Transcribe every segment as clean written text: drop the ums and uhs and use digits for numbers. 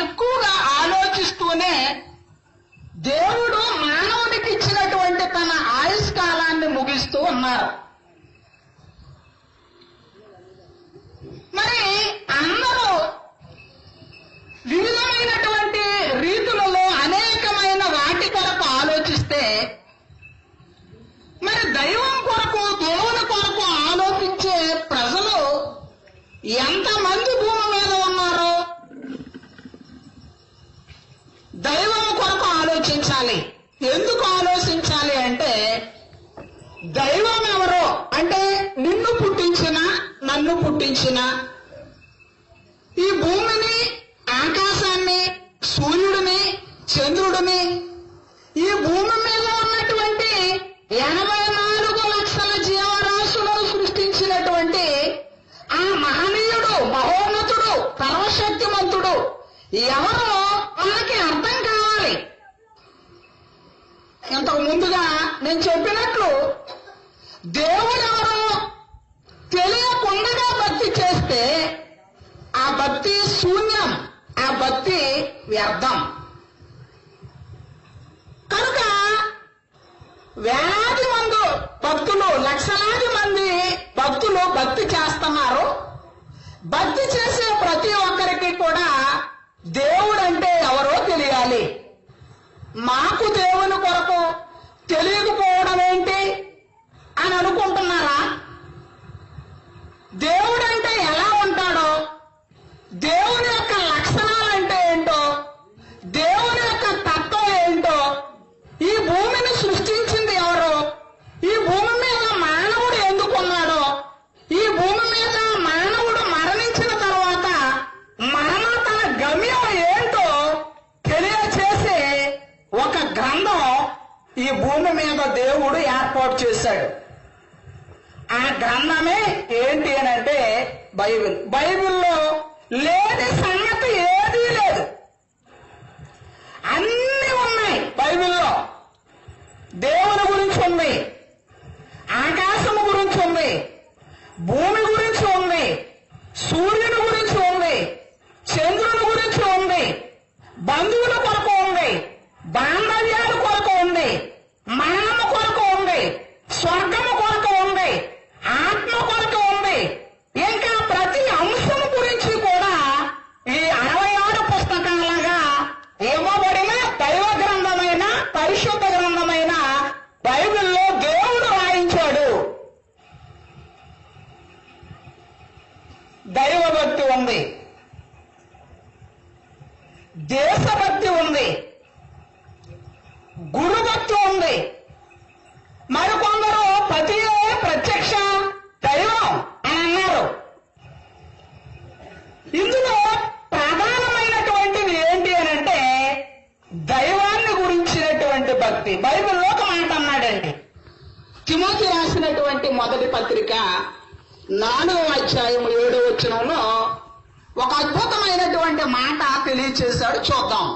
ఎక్కువగా ఆలోచిస్తూనే దేవుడు మానవునికి ఇచ్చినటువంటి తన ఆయుష్కాలాన్ని ముగిస్తూ ఉన్నారు. మరి అందరూ వివిధమైనటువంటి రీతులలో అనేకమైన వాటి కొరకు ఆలోచిస్తే, మరి దైవం కొరకు, దేవుని కొరకు ఆలోచించే ప్రజలు ఎంతమంది భూమి మీద ఉన్నారు? దైవం కొరకు ఆలోచించాలి. ఎందుకు ఆలోచించాలి అంటే, దైవం ఎవరో అంటే నిన్ను పుట్టించిన, నన్ను పుట్టించిన, ఈ భూమిని, ఆకాశాన్ని, సూర్యుడిని, చంద్రుడిని, ఈ భూమి మీద ఉన్నటువంటి 84 లక్షల జీవరాశులను సృష్టించినటువంటి ఆ మహనీయుడు, మహోన్నతుడు, సర్వశక్తిమంతుడు ఎవరో మనకి అర్థం కావాలి. ఇంతకు ముందుగా నేను చెప్పినట్లు దేవుడు ఎవరో తెలియకుండా భక్తి చేస్తే ఆ భక్తి శూన్యం, ఆ భక్తి వ్యర్థం. కనుక వేలాది మంది భక్తులు, లక్షలాది మంది భక్తులు భక్తి చేస్తున్నారు. భక్తి చేసే ప్రతి ఒక్కరికి కూడా దేవుడు అంటే ఎవరో తెలియాలి. మాకు దేవుని కొరకు తెలియకపోవడం ఏంటి అని అనుకుంటున్నారా? దేవుడు అంటే ఎలా ఉంటాడో, దేవుని యొక్క లక్షణాలు అంటే ఏంటో, దేవుని యొక్క తత్వం ఏంటో, ఈ భూమిని సృష్టించింది ఎవరో, ఈ భూమి మీద మానవుడు ఎందుకున్నాడో, ఈ భూమి మీద మానవుడు మరణించిన తర్వాత మరణ తన గమ్యం ఏంటో తెలియచేసే ఒక గ్రంథం ఈ భూమి మీద దేవుడు ఏర్పాటు చేశాడు. ఆ గ్రంథమే ఏంటి అని అంటే బైబిల్. బైబిల్లో లేని సంగతి ఏదీ లేదు, అన్నీ ఉన్నాయి బైబిల్లో. దేవుని గురించి ఉంది, ఆకాశము గురించి ఉంది, భూమి గురించి ఉంది, సూర్యుని గురించి ఉంది, చంద్రుని గురించి ఉంది, బంధువుల కొరకు ఉంది, బాంధవ్యాల కొరకు ఉంది, మరణము కొరకు ఉంది, స్వర్గము కొరకు ఉంది, ఆత్మ కొరకు ఉంది. ఇంకా ప్రతి అంశం గురించి కూడా ఈ 66 పుస్తకాలుగా ఇవ్వబడిన దైవ గ్రంథమైన, పరిశుద్ధ గ్రంథమైన బైబిల్లో దేవుడు రాయించాడు. దైవభక్తి ఉంది, దేశభక్తి ఉంది, గురుభక్తి ఉంది. మరికొందరు పతియే ప్రత్యక్ష దైవం అని అన్నారు. ఇందులో ప్రధానమైనటువంటిది ఏంటి అని అంటే దైవాన్ని గురించినటువంటి భక్తి. బైబిల్లో ఒక మాట అన్నాడండి. తిమోతి రాసినటువంటి మొదటి పత్రిక 4వ అధ్యాయం 7వ వచనంలో ఒక అద్భుతమైనటువంటి మాట తెలియచేశాడు. చూద్దాం.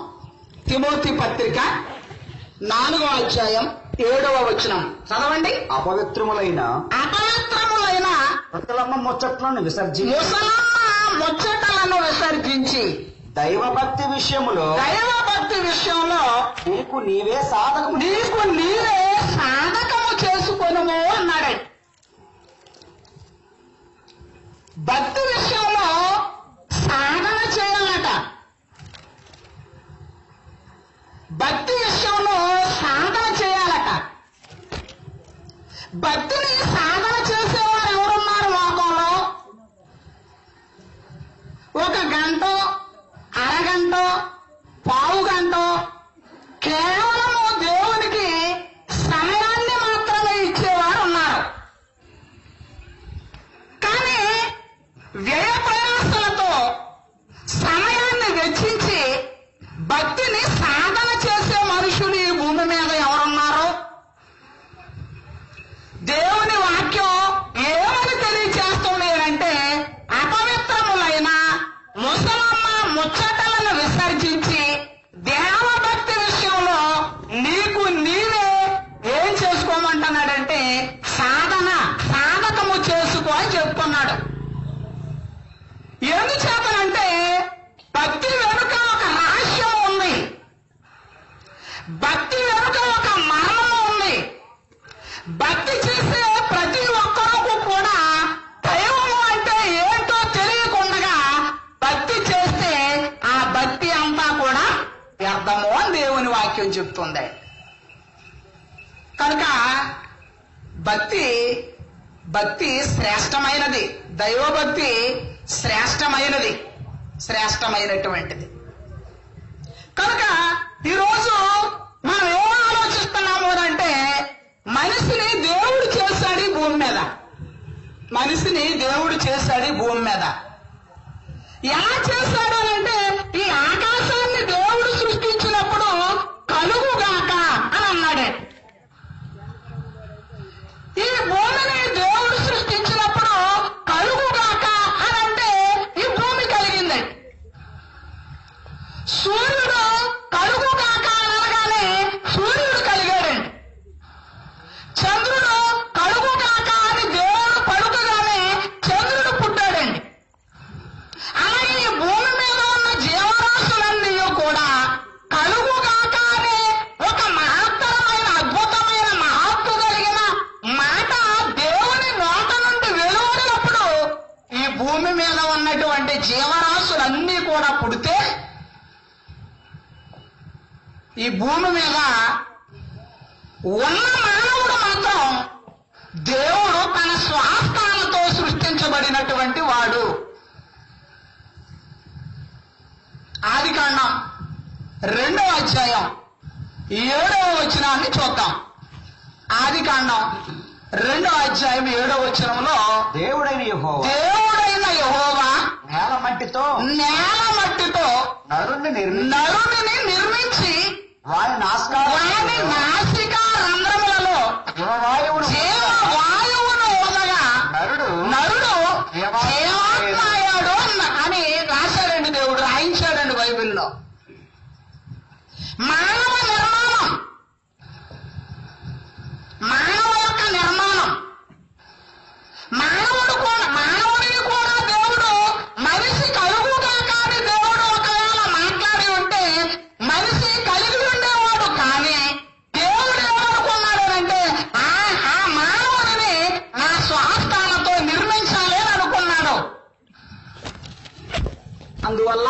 తిమోతి పత్రిక 4వ అధ్యాయం 7వ వచనం చదవండి. అపవిత్రములైన ముసలమ్మ ముచ్చట్లను విసర్జించి దైవభక్తి విషయంలో నీకు నీవే సాధకము చేసుకొనుము అన్నాడు. భక్తి విషయంలో సాధన చేయాలట. భక్తి విషయంలో సాధన చేయాలట. భక్తిని సాధన చేసేవారు ఎవరున్నారు లోకంలో? ఒక గంట, అరగంట, పావు గంట కేవలము దేవునికి సమయాన్ని మాత్రమే ఇచ్చేవారు ఉన్నారు. కానీ వ్యయ ప్రయాసలతో సమయాన్ని వెచ్చించి భక్తిని సాధన చేసే మనుషులు ఈ భూమి మీద ఎవరున్నారు? దేవుని వాక్యం ఏమని తెలియచేస్తుంది అంటే అపవిత్రములైన ముసలమ్మ ముచ్చటలను విసర్జించి దేవభక్తి విషయంలో నీకు నీవే ఏం చేసుకోమంటున్నాడంటే సాధకము చేసుకో అని చెప్తున్నాడు. ఎందుచేతనంటే భక్తి వెనుక ఒక వాక్యం చెప్తుంది. కనుక భక్తి శ్రేష్టమైనది, దైవభక్తి శ్రేష్టమైనటువంటిది. కనుక ఈరోజు మనం ఏం ఆలోచిస్తున్నాము అంటే మనిషిని దేవుడు చేశాడు ఈ భూమి మీద. ఎలా చేశాడు అంటే ఈ ఆకాశాన్ని దేవుడు సృష్టించినప్పుడు కలుగుగాక అని అన్నాడే. ఈ భూమిని దేవుడు సృష్టించినప్పుడు కలుగుగాక అని అంటే ఈ భూమి కలిగింది. సూర్యుడు కలుగుగాక అనగానే సూర్యుడు కలిగాడండి. చంద్రుడు కలుగుగాక అని దేవుడు పలుకగానే చంద్రుడు పుట్టాడండి. అలాగే ఈ భూమి మీద ఉన్న జీవరాశులన్నీ కూడా కలుగుగాక అనే ఒక మహత్తరమైన అద్భుతమైన మహత్తు కలిగిన మాట దేవుని నోట నుండి వెలువడినప్పుడు ఈ భూమి మీద ఉన్నటువంటి జీవరాశులన్నీ కూడా పుడితే ఈ భూమి మీద ఉన్న మానవుడు మాత్రం దేవుడు తన స్వాస్థాలతో సృష్టించబడినటువంటి వాడు. ఆదికాండం 2వ అధ్యాయం 7వ వచనాన్ని చూద్దాం. ఆదికాండం 2వ అధ్యాయం 7వ వచనంలో దేవుడైన యెహోవా నేల మట్టితో నరుణ్ణి నిర్మించి వారి నాసికా రంధ్రములలో జీవవాయువును వదలగా నరుడు జీవాత్మయ్యాడు అని రాశాడండి, దేవుడు రాయించాడండి బైబిల్లో. మానవ యొక్క నిర్మాణం మానవుడిని కూడా దేవుడు మనిషి కలుగుగా కానీ దేవుడు ఒకవేళ మాట్లాడి ఉంటే మనిషి కలిగి ఉండేవాడు. కానీ దేవుడు ఏమనుకున్నాడు అంటే ఆ మానవుడిని నా స్వాస్థాలతో నిర్మించాలి అని అనుకున్నాడు. అందువల్ల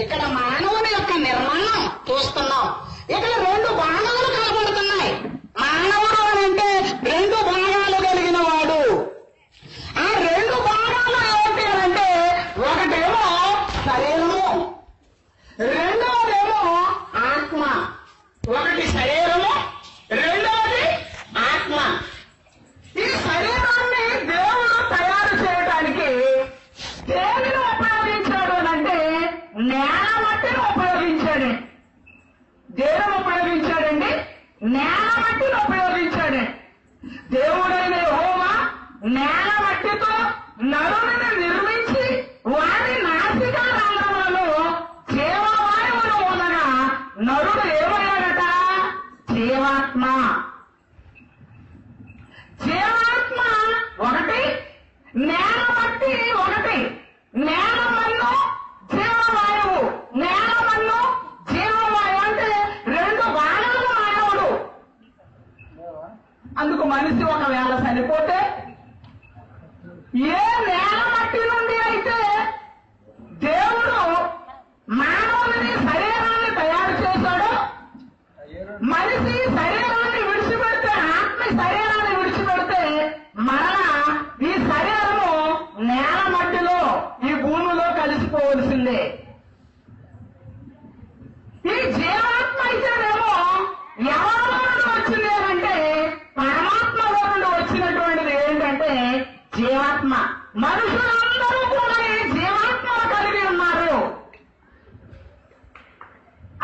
ఇక్కడ మానవుని యొక్క నిర్మాణం చూస్తున్నాం. ఇక్కడ 2 భాగాలు కనబడుతున్నాయి. మానవుడు అని అంటే 2 భాగాలు కలిగిన వాడు. ఆ 2 భాగాలు ఏంటి అంటే ఒకటేమో శరీరము, రెండవదేమో ఆత్మ. ఒకటి శరీరము, రెండవది ఆత్మ. ఈ శరీరాన్ని దేవుడు తయారు చేయడానికి దేనిని ఉపయోగించాడు అంటే నేల మట్టిని ఉపయోగించాడు. దేనిని ఉపయోగించాడండి? నేల మట్టిని ఉపయోగించాడు. దేవుడైన యెహోవా నేల మట్టితో నరుని నిర్మించి వారి నాసికా రంధ్రములలో జీవవాయువును ఊదగా నరుడు ఏమయ్యాడట? జీవాత్మ. ఒకటి, నేల మట్టి ఒకటి. నేల మన్ను జీవవాయువు, నేల మన్ను జీవవాయువు అంటే 2 భాగాలు మానవుడు. అందుకు మనిషి ఒకవేళ చనిపోతే ఏ నేల మట్టి నుండి అయితే దేవుడు మానవుని శరీరాన్ని తయారు చేశాడో మనిషి శరీరాన్ని విడిచిపెడితే, ఆత్మ శరీరాన్ని విడిచిపెడితే మరలా ఈ శరీరము నేల మట్టిలో ఈ భూమిలో కలిసిపోవలసిందే. ఈ జీవాత్మ అయితేనేమో ఎవరిలో నుండి వచ్చింది అంటే పరమాత్మలో నుండి వచ్చినటువంటిది ఏంటంటే జీవాత్మ. మనుషులందరూ కూడా ఈ జీవాత్మను కలిగి ఉన్నారు.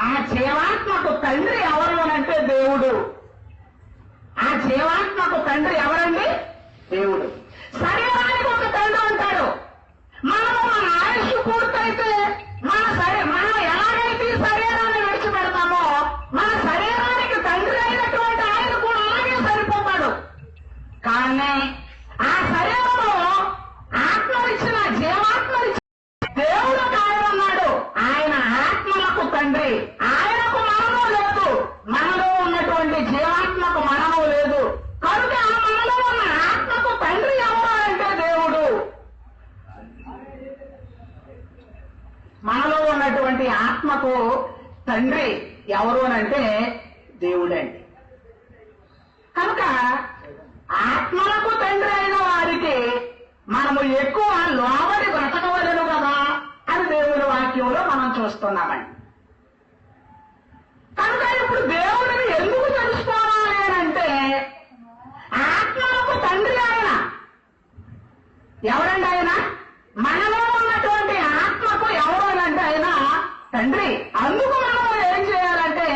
ఆ జీవాత్మకు తండ్రి ఎవరు అనంటే దేవుడు. ఆ జీవాత్మకు తండ్రి ఎవరండి? దేవుడు. శరీరానికి ఒక తండ్రి ఉంటాడు. మనము మన ఆయుష్ పూర్తయితే మనం ఎలాగైతే ఈ శరీరాన్ని విడిచిపెడతామో మన శరీరానికి తండ్రి అయినటువంటి ఆయన కూడా అలాగే సరిపోతాడు. కానీ ఆ శరీరంలో ఆత్మనిచ్చిన జీవాత్మనిచ్చిన దేవుడు ఆయన ఉన్నాడు. ఆయన ఆత్మలకు తండ్రి. ఆయనకు మరణం లేదు, మనలో ఉన్నటువంటి జీవాత్మకు మరణం లేదు. కనుక మనలో ఉన్న ఆత్మకు తండ్రి ఎవరు అంటే దేవుడు. మనలో ఉన్నటువంటి ఆత్మకు తండ్రి ఎవరు అంటే దేవుడండి. కనుక ఆత్మలకు తండ్రి అయిన వారికి మనము ఎక్కువ లోబడి బ్రతకవలను కదా అని దేవుని వాక్యంలో మనం చూస్తున్నామండి. కనుక ఇప్పుడు దేవుడిని ఎందుకు తెలుసుకోవాలి అని అంటే ఆత్మలకు తండ్రి ఆయన. ఎవరండి ఆయన? మనలో ఉన్నటువంటి ఆత్మకు ఎవరు అంటే ఆయన తండ్రి. అందుకు మనం ఏం చేయాలంటే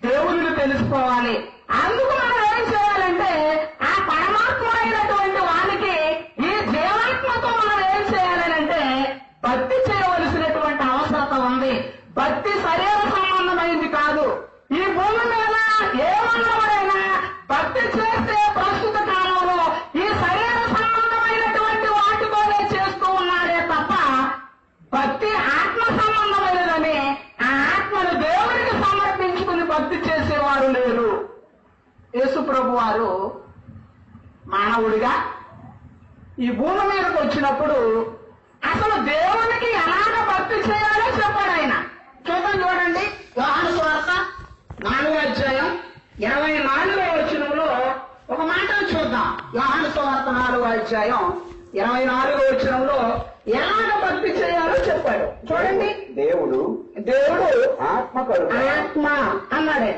దేవుడిని తెలుసుకోవాలి. అందుకు మనం ఏం చేయాలంటే ఆ పరమాత్మ అయినటువంటి వానికి ఈ జీవాత్మతో మనం ఏం చేయాలంటే భక్తి చేయవలసినటువంటి అవసరత ఉంది. భక్తి శరీర సంబంధమైంది కాదు. ఈ భూమి మీద ఏ మానవుడైనా భక్తి చేస్తే ప్రస్తుత కాలంలో ఈ శరీర సంబంధమైనటువంటి వాటితోనే చేస్తూ ఉన్నాడే తప్ప భక్తి ఆత్మ సంబంధమైనదని ఆ ఆత్మను దేవుడికి సమర్పించుకుని భక్తి చేసేవారు లేరు. యేసు ప్రభు వారు మానవుడిగా ఈ భూమి మీదకి వచ్చినప్పుడు అసలు దేవునికి ఎలాగ భక్తి చేయాలో చెప్పాడు ఆయన. చూడండి యోహాను సువార్త 4వ అధ్యాయం 24వ వచనంలో ఒక మాట చూద్దాం. యోహాను సువార్త 4వ అధ్యాయం 24వ వచనంలో ఎలాగ భక్తి చేయాలో చెప్పాడు. చూడండి. దేవుడు ఆత్మ కలుగు ఆత్మ అన్నాడే.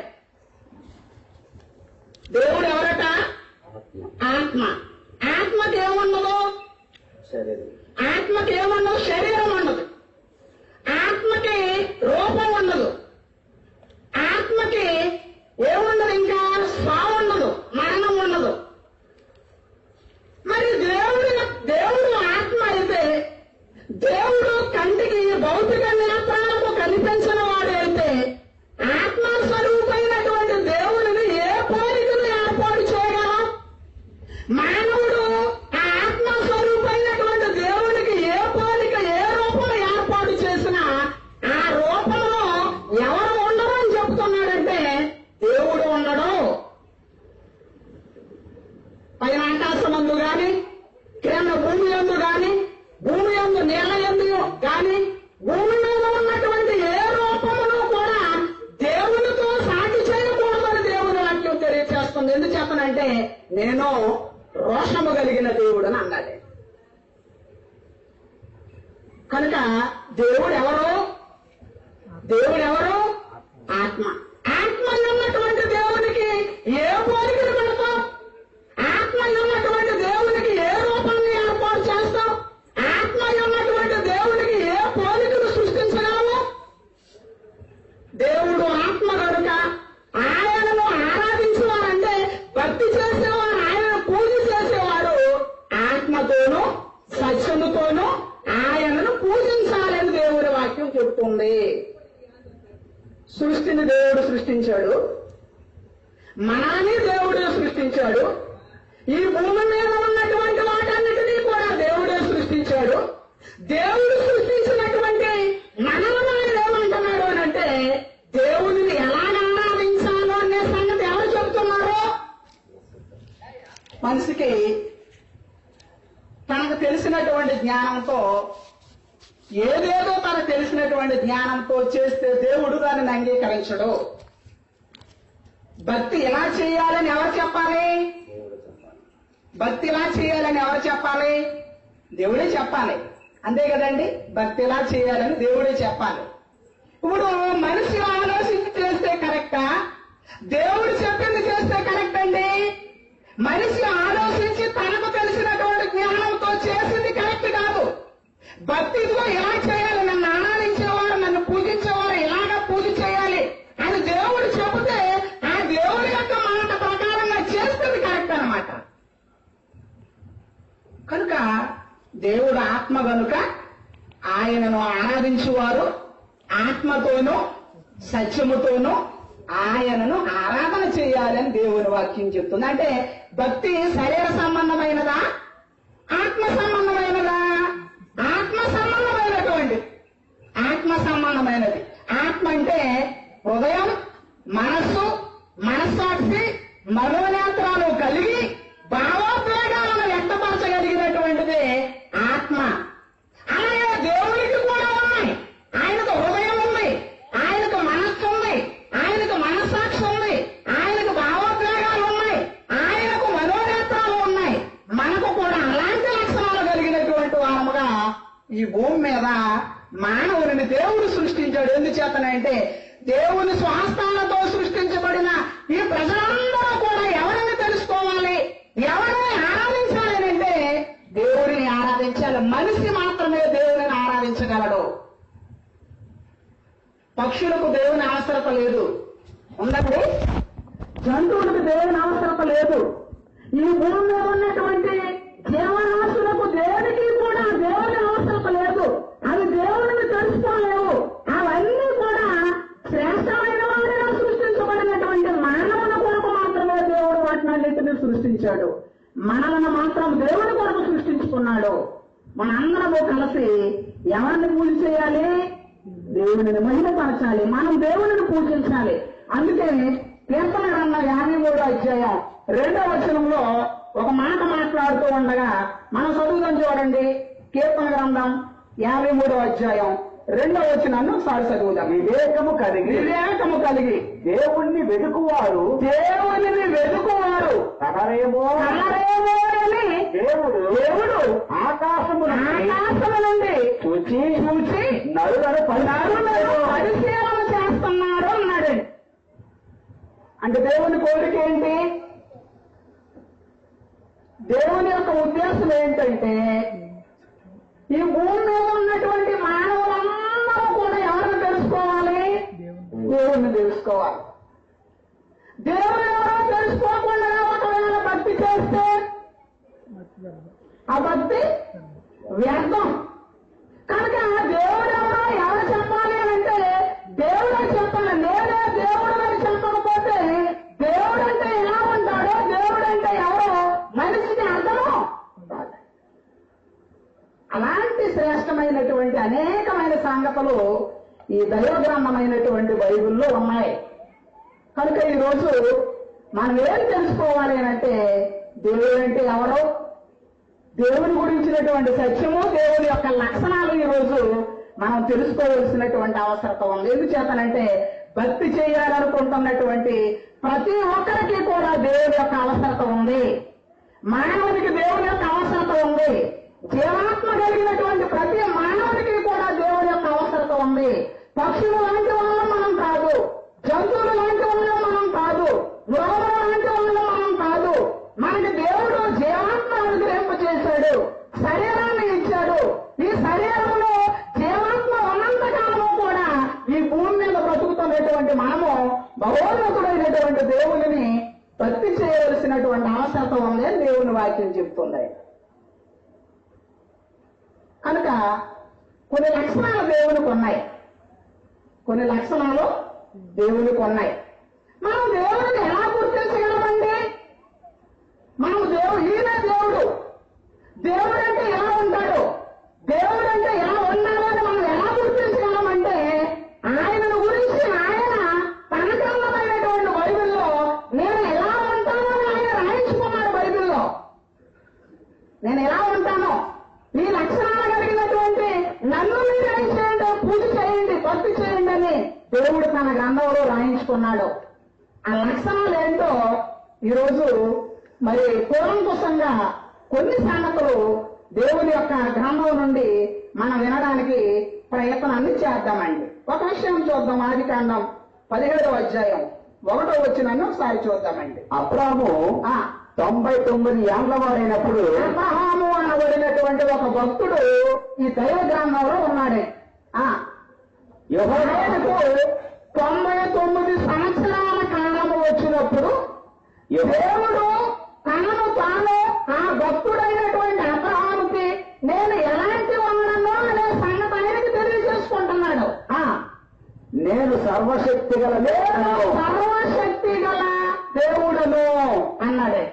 దేవుడు ఎవరట? ఆత్మ. ఆత్మకి ఏమున్నదో? ఆత్మకి ఏమున్నదు? శరీరం ఉండదు. ఆత్మకి రూపం ఉండదు. ఆత్మకి ఏముండదు? ఇంకా స్వామి ఉండదు, మరణం ఉండదు. మరి దేవుడు ఆత్మ అయితే దేవుడు కంటికి భౌతిక నేత్రాలకు కనిపించిన వాడు అయితే ఆత్మ స్వరూపమైనటువంటి దేవుడిని ఏ పోలికను ఏర్పాటు చేయగలం? మానవుడు ఆ ఆత్మ స్వరూపమైనటువంటి దేవుడికి ఏ పోలిక ఏ రూపం ఏర్పాటు చేసినా ఆ రూపంలో ఎవరు ఉండరు అని చెప్తున్నాడంటే దేవుడు ఉండడు. పైన ఆకాశమందు గాని, క్రింద భూమి యందు గాని, భూమి యందు నేల యందు గాని, భూమి మీద ఉన్నటువంటి ఏ రూపమును కూడా దేవునితో సాటి చేయకూడదని దేవుని వాక్యం తెలియజేస్తుంది. ఎందుకు చెప్పనంటే నేను రోషము కలిగిన దేవుడని అన్నాడే. కనుక దేవుడెవరు? ఆత్మ. ఆత్మ ఉన్నటువంటి దేవునికి ఏ పోలికలు పెడతాం? ఆత్మ ఉన్నటువంటి దేవునికి ఏ రూపాన్ని ఏర్పాటు చేస్తాం? ఆత్మ ఉన్నటువంటి దేవునికి ఏ పోలికలు సృష్టించగలము? దేవుడు ఆత్మ కనుక ఆయనను ఆరాధించేవారంటే భక్తి చేసేవారు, ఆయనను పూజ చేసేవారు ఆత్మతోనూ సత్యముతోనూ ఆయనను పూజించాలని దేవుడి వాక్యం చెప్తుంది. సృష్టిని దేవుడు సృష్టించాడు, మనల్ని దేవుడు సృష్టించాడు, ఈ భూమి మీద ఉన్నటువంటి వాటన్నిటినీ కూడా దేవుడే సృష్టించాడు. దేవుడు సృష్టించినటువంటి మనల్ని ఆయన ఏమంటున్నాడు అని అంటే దేవుడిని ఎలా ఆరాధించాలో అనే సంగతి ఎవరు చెబుతున్నారు? మనిషికి తనకు తెలిసినటువంటి జ్ఞానంతో ఏదేదో తనకు తెలిసినటువంటి జ్ఞానంతో చేస్తే దేవుడు దానిని అంగీకరించడు. భక్తి ఎలా చేయాలని ఎవరు చెప్పాలి? భక్తి ఎలా చేయాలని ఎవరు చెప్పాలి? దేవుడే చెప్పాలి. అంతే కదండి. భక్తి ఎలా చేయాలని దేవుడే చెప్పాలి. ఇప్పుడు మనిషి ఆలోచించి చేస్తే కరెక్టా? దేవుడు చెప్పింది చేస్తే కరెక్ట్ అండి. మనిషి ఆలోచించి తనకు తెలిసినటువంటి జ్ఞానంతో చేసింది కరెక్ట్ కాదు. భక్తితో ఎలా చేయాలి, నన్ను ఆరాధించేవారు, నన్ను పూజించేవారు ఇలాగా పూజ చేయాలి అని దేవుడు చెబితే ఆ దేవుడి యొక్క మాట ప్రకారంగా చేస్తుంది కరెక్ట్ అన్నమాట. కనుక దేవుడు ఆత్మ కనుక ఆయనను ఆరాధించువారు ఆత్మతోనూ సత్యముతోనూ ఆయనను ఆరాధన చేయాలని దేవుని వాక్యం చెప్తుంది. అంటే భక్తి శరీర సంబంధమైనదా? ఆత్మ సంబంధమైనదా? ఆత్మ సంబంధమైనటువంటి ఆత్మ సంబంధమైనది. ఆత్మ అంటే హృదయం, మనస్సు, మనస్సాక్షి, మనోనేత్రాలు కలిగి భావోద్వేగాలను వ్యక్తపరచగలిగినటువంటిది ఆత్మ. అలాగే దేవునికి కూడా ఉన్నాయి. ఆయనకు హృదయం ఉంది, ఆయనకు మనస్సు ఉంది, ఆయన మానవుని దేవుడు సృష్టించాడు. ఎందుచేతనంటే దేవుని స్వాస్థాలతో సృష్టించబడిన ఈ ప్రజలందరూ కూడా ఎవరిని తెలుసుకోవాలి, ఎవరిని ఆరాధించాలి అంటే దేవుడిని ఆరాధించాలి. మనిషి మాత్రమే దేవుడిని ఆరాధించగలడు. పక్షులకు దేవుని అవసరత లేదు, ఉందండి. జంతువులకు దేవుని అవసరత లేదు. ఈ భూమి మీద ఉన్నటువంటి జీవరాశులకు దేనికి కూడా దేవుని అవసరత లేదు. అవి దేవుడిని తెలుసుకోలేవు. అవన్నీ కూడా శ్రేష్టమైన వాడిగా సృష్టించబడినటువంటి మానవుని కొరకు మాత్రమే దేవుడు వాటినన్నింటినీ సృష్టించాడు. మనల్ని మాత్రం దేవుని కొరకు సృష్టించుకున్నాడు. మనందరము కలిసి ఎవరిని పూజ చేయాలి? దేవునిని మహిమపరచాలి. మనం దేవునిని పూజించాలి. అందుకే కీర్తన గ్రంథం 53వ అధ్యాయం 2వ వచనంలో ఒక మాట మాట్లాడుతూ ఉండగా మనం చదువుదాం చూడండి. కీర్తన గ్రంథం 53వ అధ్యాయం 2వ వచనాన్ని ఒకసారి చదువుదాం. వివేకము కలిగి దేవుణ్ణి వెతుకువారు కనరేమో అని దేవుడు ఆకాశము నుండి చూచి నరులను పరిశీలన చేస్తున్నాడు అన్నాడు. అంటే దేవుని కోరిక ఏంటి? దేవుని యొక్క ఉద్దేశం ఏంటంటే ఈ భూమి మీద ఉన్నటువంటి మానవులందరూ కూడా ఎవరిని తెలుసుకోవాలి? దేవుణ్ణి తెలుసుకోవాలి. దేవుని ఎవరో తెలుసుకోకుండా ఒకవేళ భక్తి చేస్తే ఆ భక్తి వ్యర్థం. కనుక దేవుడు ఎవరు చెప్పాలి అంటే దేవుడే చెప్పాలి. నేనే దేవుడు అని చెప్పకపోతే దేవుడు అంటే ఎలా ఉంటాడో, దేవుడు అంటే ఎవరో మనిషికి అర్థము. అలాంటి శ్రేష్టమైనటువంటి అనేకమైన సంగతులు ఈ దైవగ్రంథమైనటువంటి బైబిల్లో ఉన్నాయి. కనుక ఈరోజు మనం ఏం తెలుసుకోవాలి అంటే దేవుడు అంటే ఎవరో, దేవుని గురించినటువంటి సత్యము, దేవుని యొక్క లక్షణాలు ఈరోజు మనం తెలుసుకోవలసినటువంటి అవసరత ఉంది. ఎందుచేతనంటే భక్తి చేయాలనుకుంటున్నటువంటి ప్రతి ఒక్కరికి కూడా దేవుని యొక్క అవసరత ఉంది. మానవునికి దేవుని యొక్క అవసరత ఉంది. జీవాత్మ కలిగినటువంటి ప్రతి మానవునికి కూడా దేవుని యొక్క అవసరత ఉంది. పక్షులు లాంటి వాళ్ళం మనం కాదు, జంతువులు లాంటి వాళ్ళం మనం కాదు, మృగములు లాంటి వాళ్ళం మనం కాదు. మనకి దేవుడు జీవాత్మ అనుగ్రహింపజేశాడు, శరీరాన్ని ఇచ్చాడు. ఈ శరీరంలో జీవాత్మ ఉన్నంతకాలము కూడా ఈ భూమి మీద బ్రతుకుతున్నటువంటి మనము బహోన్నతుడైనటువంటి దేవుని భక్తి చేయవలసినటువంటి అవసరత ఉంది అని దేవుని వాక్యం చెప్తుంది. కనుక కొన్ని లక్షణాలు దేవునికి ఉన్నాయి. మనం దేవుడిని ఎలా గుర్తించగలమండి? మనం ఈయన దేవుడు అంటే ఎలా ఉంటాడు, దేవుడు అంటే ఎలా ఉన్నాడో అని మనం ఎలా గుర్తించగలమంటే ఆయనను గురించి ఆయన తన గ్రంథమైనటువంటి బైబిల్లో నేను ఎలా ఉంటానో అని ఆయన రాయించుకున్నాడు. బైబిల్లో నేను ఎలా ఉంటానో, ఈ లక్షణాలు కలిగినటువంటి నన్ను మీరు ఏం చేయండి, పూజ చేయండి, భక్తి చేయండి అని దేవుడు తన గ్రంథంలో రాయించుకున్నాడు. ఆ లక్షణాలు ఏంటో ఈరోజు మరి కూలంకుశంగా కొన్ని సంగతులు దేవుని యొక్క గ్రంథం నుండి మనం వినడానికి ప్రయత్నాన్ని చేద్దామండి. ఒక విషయం చూద్దాం. ఆదికాండం 17వ అధ్యాయం 1వ వచనాన్ని ఒకసారి చూద్దామండి. అబ్రాము 99 ఏళ్ల వాడైనప్పుడు అబ్రహాము అనబడినటువంటి ఒక భక్తుడు ఈ దైవ గ్రంథంలో ఉన్నాడు. యెహోవాకు 99 సంవత్సరాల కాలము వచ్చినప్పుడు దేవుడు తనను తాను ఆ భక్తుడైనటువంటి అబ్రహాముకి నేను ఎలాంటి వాడనో అనే సంగతి ఆయనకి తెలియజేసుకుంటున్నాడు. నేను సర్వశక్తి గల దేవుడను అన్నాడే.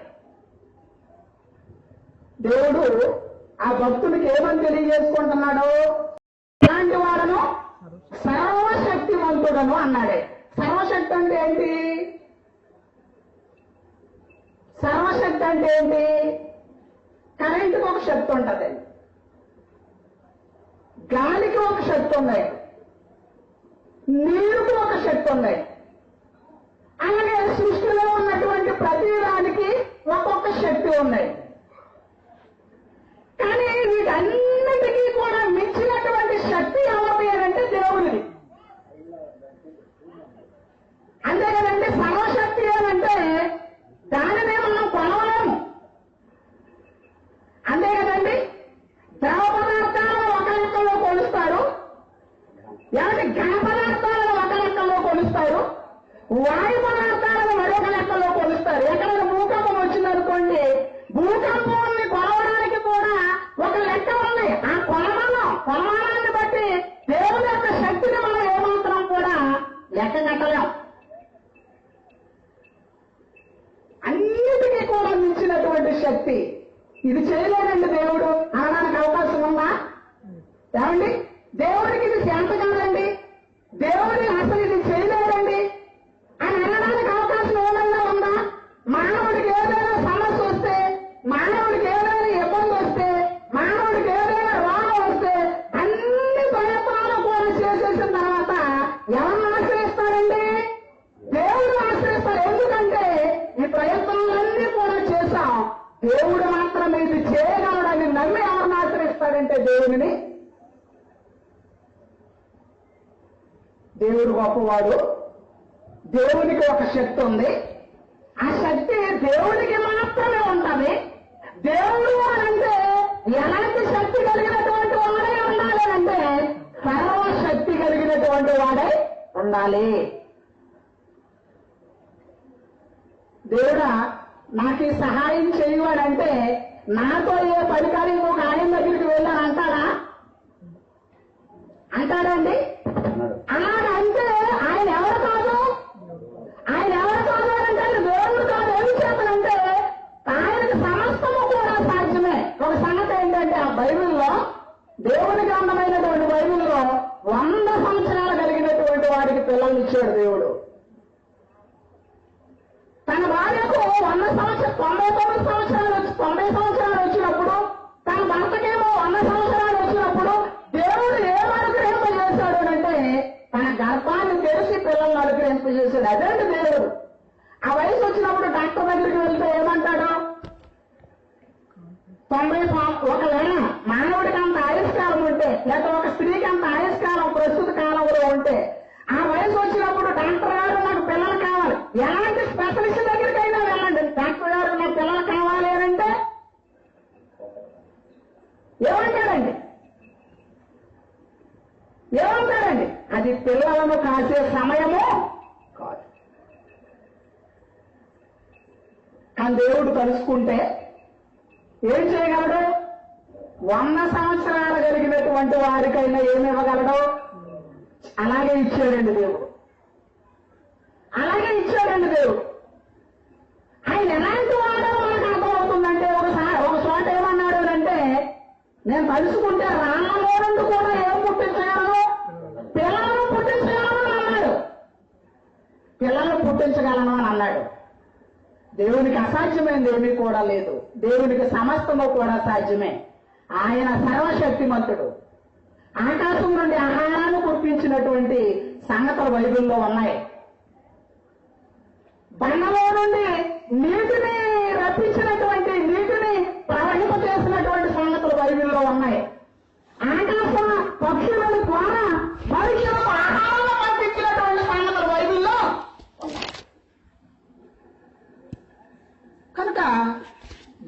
దేవుడు ఆ భక్తుడికి ఏమని తెలియజేసుకుంటున్నాడు? ఎలాంటి వాడను? సర్వశక్తివంతుడను అన్నాడే. సర్వశక్తి అంటే ఏంటి? సర్వశక్తి అంటే ఏంటి? కరెంటుకి ఒక శక్తి ఉంటుంది, గాలికి ఒక శక్తి ఉంది, నీరుకు ఒక శక్తి ఉంది. అలాగే సృష్టిలో ఉన్నటువంటి ప్రతి దానికి ఒక్కొక్క శక్తి ఉంది. కానీ వీటన్నిటికీ కూడా మించినటువంటి శక్తి ఎవరు అంతే కదండి. సర్వశక్తి అంటే దానినే మనం కొనవలేము. అంతే కదండి. ద్రవ పదార్థాలను ఒక లెక్కలో కొలుస్తారు, ఏమంటే ఘన పదార్థాలను ఒక లెక్కలో కొలుస్తారు, వాయు పదార్థాలను మరొక లెక్కలో కొలుస్తారు. ఎక్కడైనా భూకంపం వచ్చిందనుకోండి, భూకంపాన్ని కొలవడానికి కూడా ఒక లెక్క ఉంది. ఆ కొలమానాన్ని బట్టి దేవుని యొక్క శక్తిని మనం ఏమాత్రం కూడా లెక్క కట్టలేం. అన్నిటికీ కూడా మించినటువంటి శక్తి. ఇది చేయలేదండి దేవుడు అనడానికి అవకాశం ఉందా? ఏమండి, దేవుడికి ఇది చేత కాదండి, దేవుడి అసలు ఇది చేయలేదండి అని అనడానికి అవకాశం ఏమైనా ఉందా? మానవుడికి ఏదైనా సమస్య వస్తే, మానవుడికి ఏదైనా ఇబ్బంది వస్తే, మానవుడికి ఏదైనా రోగం వస్తే అన్ని ప్రయత్నాలు కూడా చేసేసిన తర్వాత ఎవరిని ఆశ్రయిస్తారండి? దేవుడు ఆశ్రయిస్తారు. ఎందుకంటే ఈ ప్రయత్నాలన్నీ కూడా చేశాం, దేవుడు మాత్రమే ఇది చేయగలడని నమ్మి ఎవరిని ఆశ్రయిస్తాడంటే దేవుడిని. దేవుడు గొప్పవాడు. దేవునికి ఒక శక్తి ఉంది. ఆ శక్తి దేవుడికి మాత్రమే ఉంటుంది. దేవుడు అంటే ఎలాంటి శక్తి కలిగినటువంటి వాడే ఉండాలి అంటే సర్వశక్తి కలిగినటువంటి వాడే ఉండాలి. దేవుడా నాకు ఈ సహాయం చేయవాడంటే నాతో ఏ పరికారం ఇంకొక ఆయన దగ్గరికి వెళ్ళాను అంటాడా? అంటాడండి? అలాగంటే ఆయన ఎవరు కాదు, ఆయన ఎవరు కాదు అంటే దేవుడు కాదు. ఏమి చేతనంటే ఆయనకు సమస్తము కూడా సాధ్యమే. ఒక సంగతి ఏంటంటే ఆ బైబిల్లో, దేవుని గ్రంథమైనటువంటి బైబిల్లో 100 సంవత్సరాలు కలిగినటువంటి వాడికి పిల్లల్ని ఇచ్చాడు దేవుడు. తన భార్యకు 99 సంవత్సరాలు వచ్చినప్పుడు, తన భర్తకేమో 100 సంవత్సరాలు వచ్చినప్పుడు దేవుడు ఏం అనుగ్రహింపజేశాడు అంటే తన గర్భాన్ని తెరిచి పిల్లల్ని అనుగ్రహింపజేశాడు. అదేంటి దేవుడు. ఆ వయసు వచ్చినప్పుడు డాక్టర్ దగ్గరికి వెళ్తే ఏమంటాడు? 90 ఒకవేళ మానవుడికి అంత ఆయుష్కాలం ఉంటే, లేదా ఒక స్త్రీకి అంత ఆయుష్కాలం ప్రస్తుత కాలంలో ఉంటే, ఆ వయసు వచ్చినప్పుడు డాక్టర్ గారు నాకు పిల్లలు కావాలి, ఎలాంటి స్పెషలిస్ట్ దగ్గరికైనా వెళ్ళండి, డాక్టర్ గారు నాకు పిల్లలు కావాలి అని అంటే ఏమంటాడండి? ఏమంటాడండి? అది పిల్లలను కాసే సమయము కాదు. కానీ దేవుడు కలుసుకుంటే ఏం చేయగలడు? 100 సంవత్సరాలు కలిగినటువంటి వారికైనా ఏమి ఇవ్వగలడు? అలాగే ఇచ్చాడండి దేవుడు. అలాగే ఇచ్చాడండి దేవుడు. ఆయన ఎలాంటి వాడో మనకు అర్థమవుతుందంటే ఒక చోట ఏమన్నాడు అంటే నేను తలుచుకుంటే రాళ్ళలో నుండి కూడా ఏం పుట్టించగలను? పిల్లలను పుట్టించగలను అని అన్నాడు. పిల్లలను పుట్టించగలను అని అన్నాడు. దేవునికి అసాధ్యమైనది ఏమీ కూడా లేదు. దేవునికి సమస్తము కూడా సాధ్యమే. ఆయన సర్వశక్తిమంతుడు. ఆకాశం నుండి ఆహారాన్ని కురిపించినటువంటి సంగతులు బైబిల్లో ఉన్నాయి. బండలో నుండి నీటిని రప్పించినటువంటి, నీటిని ప్రవహింపచేసినటువంటి సంగతులు బైబిల్లో ఉన్నాయి. ఆకాశం పక్షుల ద్వారా మనుషులకు ఆహారాన్ని పంపించినటువంటి సంగతులు బైబిల్లో ఉన్నాయి. కనుక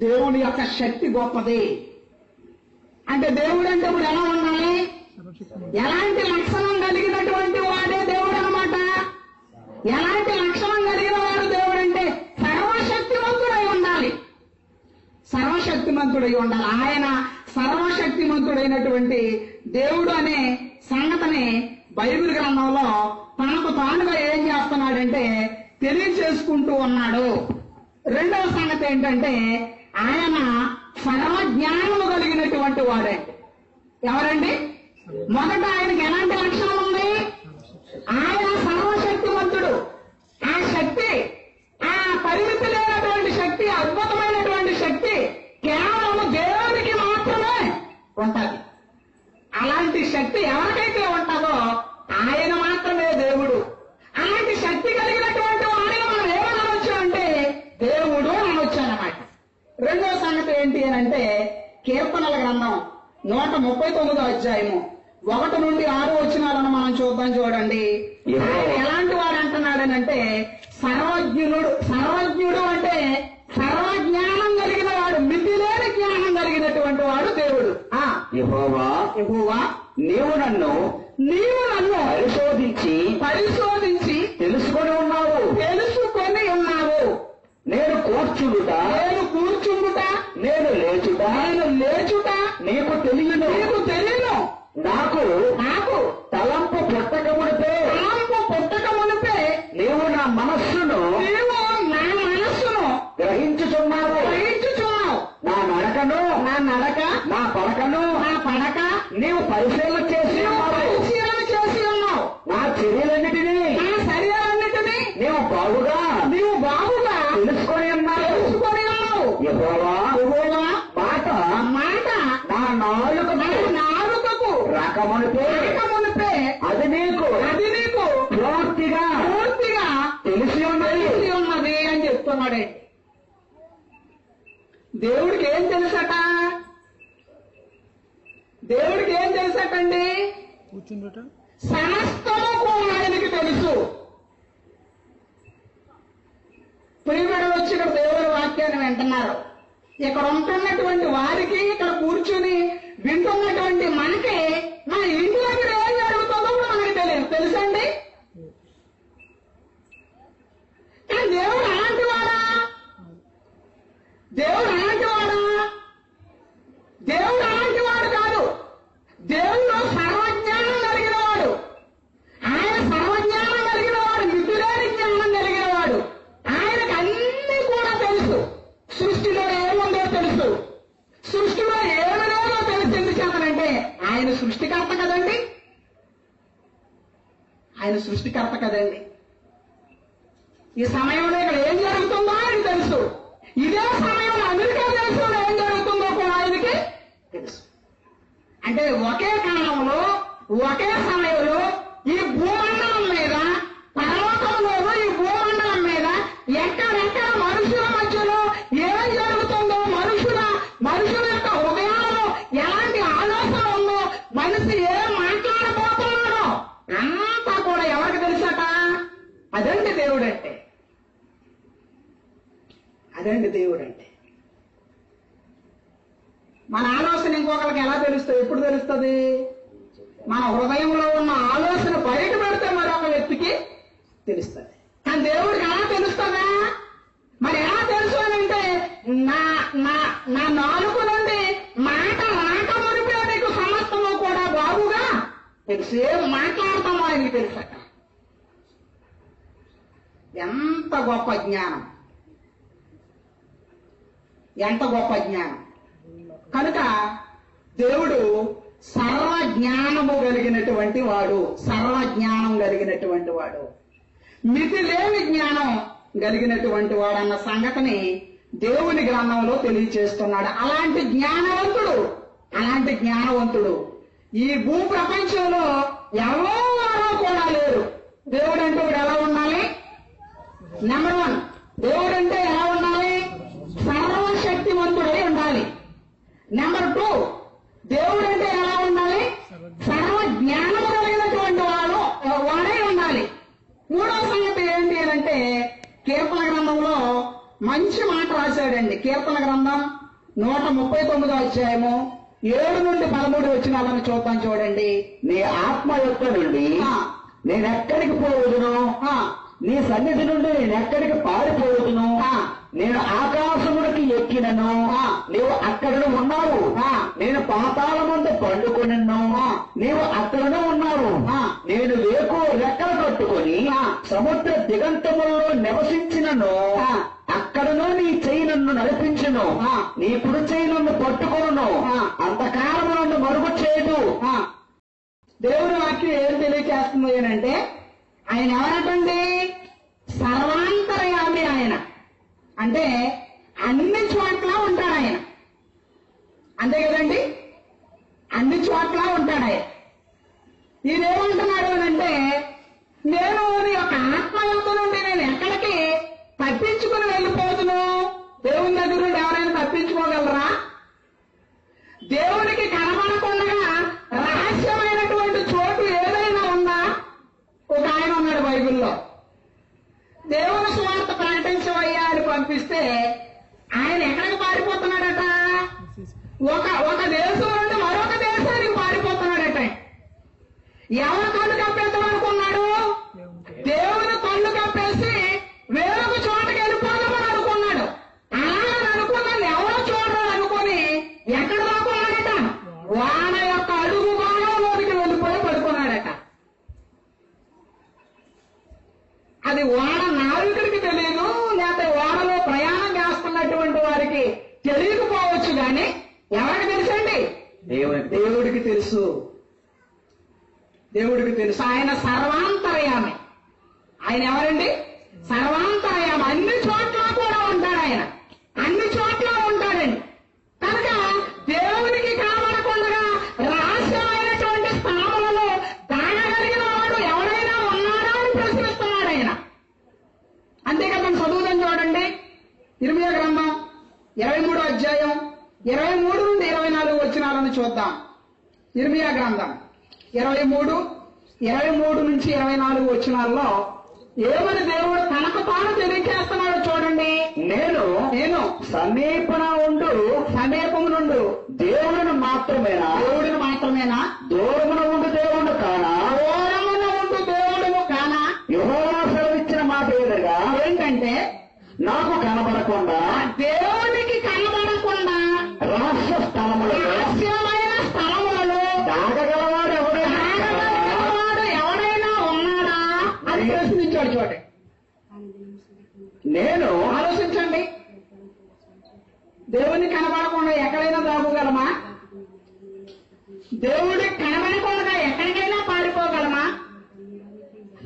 దేవుని యొక్క శక్తి గొప్పది. అంటే దేవుడు అంటే ఇప్పుడు ఎలా ఉండాలి? ఎలాంటి లక్షణం కలిగినటువంటి వాడే దేవుడు అన్నమాట. ఎలాంటి లక్షణం కలిగిన వాడు దేవుడు అంటే సర్వశక్తిమంతుడై ఉండాలి. సర్వశక్తిమంతుడై ఉండాలి. ఆయన సర్వశక్తిమంతుడైనటువంటి దేవుడు అనే సంగతిని బైబిల్ గ్రంథంలో తనకు తానుగా ఏం చేస్తున్నాడంటే తెలియచేసుకుంటూ ఉన్నాడు. రెండవ సంగతి ఏంటంటే ఆయన సర్వజ్ఞానము కలిగినటువంటి వాడే. ఎవరండి? మొదట ఆయనకి ఎలాంటి లక్షణం ఉంది? ఆయన సర్వశక్తివంతుడు. ఆ శక్తి, ఆ పరిమితి లేనటువంటి శక్తి, అద్భుతమైనటువంటి శక్తి కేవలం దేవునికి మాత్రమే ఉంటుంది. అలాంటి శక్తి ఎవరికైతే ఉంటుందో ఆయన మాత్రమే దేవుడు. అలాంటి శక్తి కలిగినటువంటి వాడిని మనం ఏమనవచ్చు అంటే దేవుడు అనవచ్చు అన్నమాట. రెండవ సంగతి ఏంటి అని అంటే కీర్తనల గ్రంథం 139వ అధ్యాయము 1 నుండి 6 వచనాలను మనం చూద్దాం. చూడండి, ఆయన ఎలాంటి వాడు అంటున్నాడనంటే యెహోవా నీవు నన్ను పరిశోధించి తెలుసుకొని ఉన్నావు. నేను కూర్చుండుట నేను లేచుట నీకు తెలియను. నాకు తలంపు పుట్టక మునిపే నీవు నా మనస్సును గ్రహించుచున్నావు. నా నడక నా పడకను నీవు పరిశీలన చేసి ఉన్నావు. నా చర్యలన్నిటినీ నీవు బాగుగా తెలుసుకొని ఉన్నావు. యెహోవా మాట నా నాలుకకు రాకమునిపే అది నీకు పూర్తిగా తెలిసి ఉన్నది అని చెప్తున్నాడే. దేవుడికి ఏం తెలుసటండి? సమస్తము కూడా ఆయనకి తెలుసు. ప్రియమైన వచ్చి ఇక్కడ దేవుడి వాక్యాన్ని వింటున్నారు. ఇక్కడ ఉంటున్నటువంటి వారికి, ఇక్కడ కూర్చుని వింటున్నటువంటి మనకి మన ఇంటి దగ్గర ఏం జరుగుతుందో కూడా మనకి తెలియదు. తెలుసండి? కానీ దేవుడు అలాంటి వాడా? దేవుడు అలాంటి వాడు కాదు. దేవుడు సర్వజ్ఞానం కలిగిన వాడు. ఆయన సర్వజ్ఞానం కలిగిన వాడు, మితిలేని జ్ఞానం కలిగిన వాడు. ఆయనకు అన్ని కూడా తెలుసు. సృష్టిలో ఏముందో తెలుసు, సృష్టిలో ఏమి లేదో తెలుసు. ఎందుకు చేతనంటే ఆయన సృష్టికర్త కదండి. ఈ సమయంలో ఇక్కడ ఏం జరుగుతుందో ఆయనకు తెలుసు. ఇదే సమయంలో అమెరికా దేశంలో ఏం జరుగుతుందో కూడా ఆయనకి తెలుసు. అంటే ఒకే కాలంలో ఒకే సమయంలో ఈ భూమండలం మీద, పరలోకంలోనూ ఈ భూమండలం మీద ఎక్కడెక్కడ మనుషుల మధ్యలో ఏం జరుగుతుందో, మనుషుల యొక్క హృదయాల్లో ఎలాంటి ఆలోచన ఉందో, మనిషి ఏం మాట్లాడబోతున్నాడో అంతా కూడా ఎవరికి తెలుసట? అదండి దేవుడంటే. మన ఆలోచన ఇంకొకరికి ఎలా తెలుస్తుంది? ఎప్పుడు తెలుస్తుంది? మన హృదయంలో ఉన్న ఆలోచన బయట పెడితే మరొక వ్యక్తికి తెలుస్తుంది. కానీ దేవుడికి ఎలా తెలుస్తుందా? మరి ఎలా తెలుసు అని అంటే నా నాలుగు నుండి మాట మునిపే నీకు సమస్తము కూడా బాగుగా తెలుసు. ఏం మాట్లాడతామో ఆయనకి తెలుసట. ఎంత గొప్ప జ్ఞానం! కనుక దేవుడు సర్వజ్ఞానం కలిగినటువంటి వాడు, మితి లేని జ్ఞానం కలిగినటువంటి వాడు అన్న సంగతిని దేవుని గ్రంథంలో తెలియచేస్తున్నాడు. అలాంటి జ్ఞానవంతుడు ఈ భూ ప్రపంచంలో ఎవరో కూడా లేరు. దేవుడు అంటే ఎలా ఉండాలి? నెంబర్ 1, దేవుడు అంటే ఎలా ఉండాలి? సర్వశక్తివంతుడై ఉండాలి. నెంబర్ 2, దేవుడు అంటే ఎలా ఉండాలి? సర్వ జ్ఞానము కలిగినటువంటి వాడై ఉండాలి. మూడవ సంగతి ఏంటి అంటే కీర్తన గ్రంథంలో మంచి మాట రాశాడండి. కీర్తన గ్రంథం 139వ అధ్యాయము 7 నుండి 13 వచనాలను చూద్దాం. చూడండి. నీ ఆత్మ యొక్క నుండి నేనెక్కడికి పోవదును, నీ సన్నిధి నుండి నేనెక్కడికి పారిపోవదును. నేను ఆకాశమునికి ఎక్కినను, నీవు అక్కడను ఉన్నావు. నేను పాతాళమందు పండుకొనిను, నీవు అక్కడను ఉన్నావు. నేను రెక్కలు కట్టుకొని సముద్ర దిగంతములలో నివసించినను, అక్కడను నీ చెయ్యి నన్ను నడిపించును, నీ కుడి చెయ్యి నన్ను పట్టుకొను, అంతకాలం నన్ను మరుగు చేయదు. దేవుడి వాక్యం ఏం తెలియచేస్తుంది అంటే ఆయన ఎవరటండి? సర్వాంతర్యామి. ఆయన అంటే అన్ని చోట్ల ఉంటాడు ఆయన. అంతే కదండి? అన్ని చోట్ల ఉంటాడు ఆయన. ఈయనేమంటున్నాడు అంటే నేను నీ యొక్క ఆత్మయందు నుండి నేను ఎక్కడికి తప్పించుకుని వెళ్ళిపోతును? దేవుని దగ్గర నుండి ఎవరైనా తప్పించుకోగలరా? దేవునికి కనబడకుండా రహస్యమైనటువంటి చోటు ఏదైనా ఉందా? ఒక ఆయన ఉన్నాడు బైబిల్లో. దేవుని సువార్త ప్రకటించవయ్యా అని పంపిస్తే ఆయన ఎక్కడికి పారిపోతున్నాడట? ఒక దేశం నుండి మరొక దేశానికి పారిపోతున్నాడు. ఎవరి కళ్ళు కప్పేద్దాం అనుకున్నాడు? దేవుని కళ్ళు కప్పేసి వేరొక చోటకి వెళ్ళిపోదామని అనుకున్నాడు. అలాగని అనుకున్నాను ఎవరో చూడరు అనుకుని ఎక్కడ దాక్కున్నాడట? వాన యొక్క అడుగు భాగంలోనికి వెళ్ళిపోయి పడుకున్నాడట. అది వాన నావికుడికి తెలియదు, లేకపోతే వానలో ప్రయాణం చేస్తున్నటువంటి వారికి తెలియకపోవచ్చు, కానీ ఎవరికి తెలుసండి? దేవుడికి తెలుసు. దేవుడికి తెలుసు. ఆయన సర్వాంతర్యామి. ఆయన ఎవరండి? సర్వాంతర్యామి. అన్ని చోట్ల కూడా ఉంటాడు ఆయన, అన్ని చోట్ల ఉంటాడండి. కనుక దేవునికి కనబడకుండా రహస్యమైనటువంటి స్థానాలలో దాగగలిగిన వాడు ఎవరైనా ఉన్నాడా అని ప్రశ్నిస్తున్నాడు ఆయన. అంతేకాదు చదువుదాం చూడండి. ఇర్మియా గ్రంథం 23వ అధ్యాయం 23 నుండి 24 వచనాలను చూద్దాం. ఇర్మియా గ్రంథం 23 నుంచి 24 వచనాల్లో ఏమని దేవుడు తనకు తాను తెలియజేస్తున్నాడు చూడండి. నేను సమీపము నుండు దేవుడిని మాత్రమేనా దూరమున ఉండు దేవుడు కానా యెహోవా సెలవిచ్చిన మాట ఏదగా ఏంటంటే నాకు కనబడకుండా దేవునికి కనబడకుండా రహస్యమైన స్థలములలో దాగగలవాడు ఎవడైనా ఉన్నాడా అని ప్రశ్నించాడు. చూడండి, నేను ఆలోచించండి. దేవునికి కనబడకుండా ఎక్కడైనా దాగగలమా? దేవుడికి కనబడకుండా ఎక్కడికైనా పారిపోగలమా?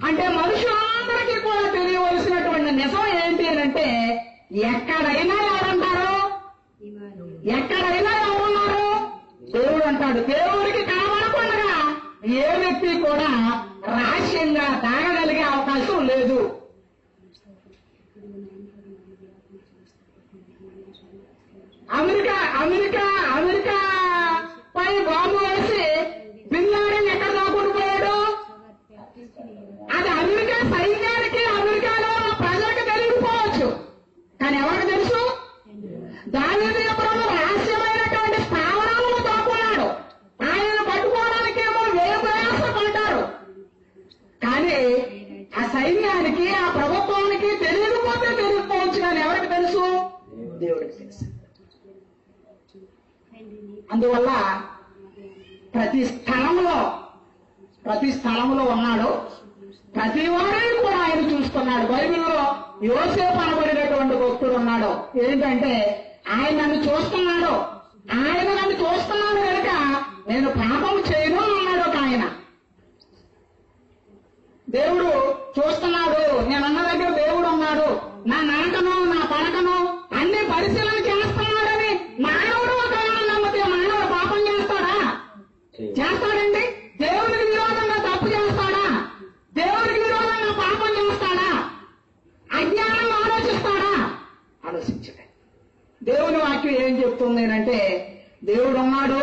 అంటే మనుషులందరికీ కూడా తెలియవలసినటువంటి నిజం ఏంటి అంటే ఎక్కడైనా ఎవరుంటారు? ఎక్కడైనా ఎవరున్నారు? దేవుడు అంటాడు. దేవుడికి కనబడకుండా ఏ వ్యక్తి కూడా రహస్యంగా దాగగలిగే అవకాశం లేదు. అమెరికా పై బాంబు వేసి బిన్ లాడెన్ ఎక్కడ దాక్కుని పోయాడు? అది అమెరికా సైన్యానికి, అమెరికాలో ఉన్న ప్రజలకు తెలియకపోవచ్చు, కానీ ఎవరికి తెలుసు? దావీదు ఎప్పుడో రహస్యమైనటువంటి స్థావరాలను దాక్కున్నాడు. ఆయన పట్టుకోవడానికేమో వేరు ప్రయాసపడ్డారు, కానీ ఆ సైన్యానికి, ఆ ప్రభుత్వానికి తెలియకపోవచ్చు, కానీ ఎవరికి తెలుసు? దేవుడికి తెలుసు. అందువల్ల ప్రతి స్థలంలో ఉన్నాడు. ప్రతి వారిని కూడా ఆయన చూస్తున్నాడు. బైబిల్లో యోసేపు అనబడినటువంటి భక్తుడు ఉన్నాడు. ఏంటంటే ఆయన నన్ను చూస్తున్నాడు కనుక నేను పాపం చేయను అన్నాడు ఒక ఆయన. దేవుడు చూస్తున్నాడు, నేనున్న దగ్గర దేవుడు ఉన్నాడు, నా నడకను నా పడకను అన్ని పరిశీలన చేస్తున్నాడని మానవుడు ఒకవేళ నమ్మితే మానవుడు పాపం చేస్తాడండి? దేవుడికి విరోధంగా తప్పు చేస్తాడా? దేవుడికి విరోధంగా పాపం చేస్తాడా? అజ్ఞానంగా ఆలోచిస్తాడా? ఆలోచించడే. దేవుని వాక్యం ఏం చెప్తుంది అంటే దేవుడు ఉన్నాడు,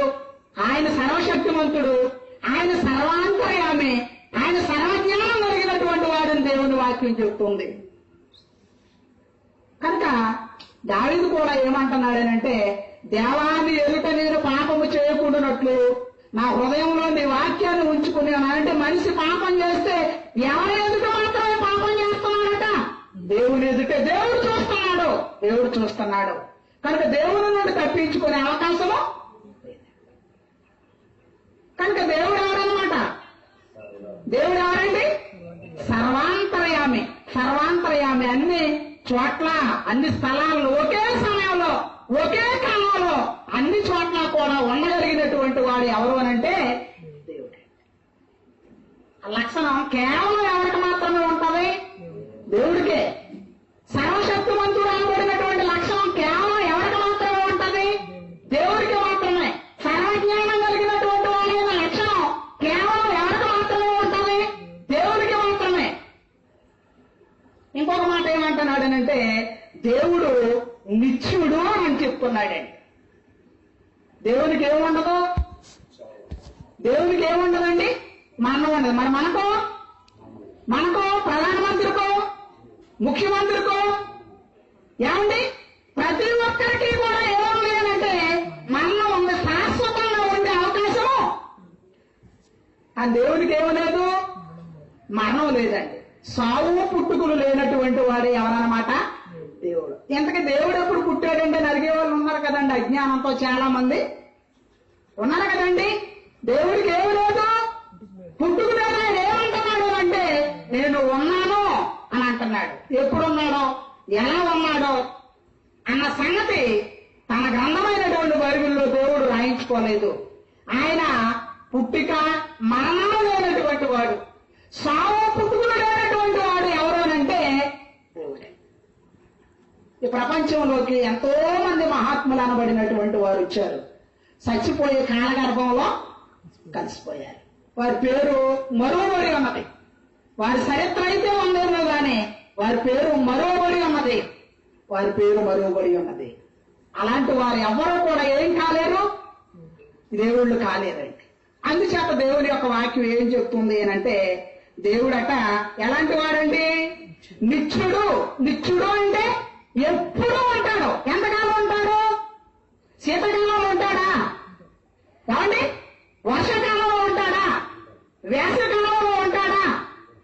ఆయన సర్వశక్తిమంతుడు, ఆయన సర్వాంతర్యామి, ఆయన సర్వజ్ఞానం కలిగినటువంటి వాడని దేవుని వాక్యం చెప్తుంది. కనుక దావీదు కూడా ఏమంటున్నాడనంటే దేవాన్ని ఎదుట నేను పాపము చేయకూడనట్లు నా హృదయంలో నీ వాక్యాన్ని ఉంచుకున్నాను. అంటే మనిషి పాపం చేస్తే ఎవరి ఎదుట మాత్రమే పాపం చేస్తున్నాడట? దేవుని ఎదుటే. దేవుడు చూస్తున్నాడు కనుక దేవుని నుండి తప్పించుకునే అవకాశము. కనుక దేవుడు ఎవరన్నమాట? దేవుడు ఎవరండి? సర్వాంతర్యామి. అన్ని చోట్ల, అన్ని స్థలాల్లో, ఒకే సమయంలో, ఒకే కాలంలో, అన్ని చోట్ల కూడా ఉండగలిగినటువంటి వాడు ఎవరు అనంటే దేవుడే. ఆ లక్షణం కేవలం ఎవరికి మాత్రమే ఉంటుంది? దేవుడికే. సర్వశక్తిమంతుడు అనబడినటువంటి లక్షణం కేవలం ఎవరికి మాత్రమే ఉంటుంది? దేవుడికి మాత్రమే. సర్వజ్ఞానం కలిగినటువంటి వాడైన లక్షణం కేవలం ఎవరికి మాత్రమే ఉంటుంది? దేవుడికి మాత్రమే. ఇంకొక మాట ఏమంటున్నాడనంటే దేవుడు నిత్యుడు అని చెప్తున్నాడండి. దేవునికి ఏముండదు? దేవునికి ఏముండదండి? మరణం ఉండదు. మరి మనకో ప్రధానమంత్రికో, ముఖ్యమంత్రికో ఏమండి ప్రతి ఒక్కరికి కూడా ఏముంది అంటే మరణం ఉంది. శాశ్వతంగా ఉండే అవకాశము ఆ దేవునికి ఏమీ లేదు, మరణం లేదండి. సావు పుట్టుకులు లేనటువంటి వాడు ఎవరన్నమాట? దేవుడు. ఇంతకీ దేవుడు ఎప్పుడు పుట్టాడంటే నరిగే వాళ్ళు ఉన్నారు కదండి, అజ్ఞానంతో చాలా మంది ఉన్నారు కదండి. దేవుడికి ఏమి లేదు, పుట్టుకు లేదు. ఆయన ఏమంటున్నాడు అంటే నేను ఉన్నాను అని అంటున్నాడు. ఎప్పుడున్నాడో ఎలా ఉన్నాడో అన్న సంగతి తన గ్రంథమైనటువంటి బైబిల్లో దేవుడు రాయించుకోలేదు. ఆయన పుట్టిక మరణాలు లేనటువంటి వాడు, సావు పుట్టుకులు లేనటువంటి వాడు ఎవరోనంటే దేవుడే. ఈ ప్రపంచంలోకి ఎంతో మంది మహాత్ములు అనబడినటువంటి వారు వచ్చారు, చచ్చిపోయే కాలగర్భంలో కలిసిపోయారు. వారి పేరు మరోబడి ఉన్నది. వారి చరిత్ర అయితే ఉందేమో గాని వారి పేరు మరోబడి ఉన్నది. వారి పేరు మరోబడి ఉన్నది. అలాంటి వారు ఎవరూ కూడా ఏం కాలేరు, దేవుళ్ళు కాలేరండి. అందుచేత దేవుని యొక్క వాక్యం ఏం చెప్తుంది అంటే దేవుడట ఎలాంటి వాడండి? నిత్యుడు. నిత్యుడు అంటే ఎప్పుడూ ఉంటాడు. ఎంతకాలం ఉంటాడు? శీతకాలంలో ఉంటాడా? ఏమండి? వర్షాకాలంలో ఉంటాడా? వేసవికాలంలో ఉంటాడా?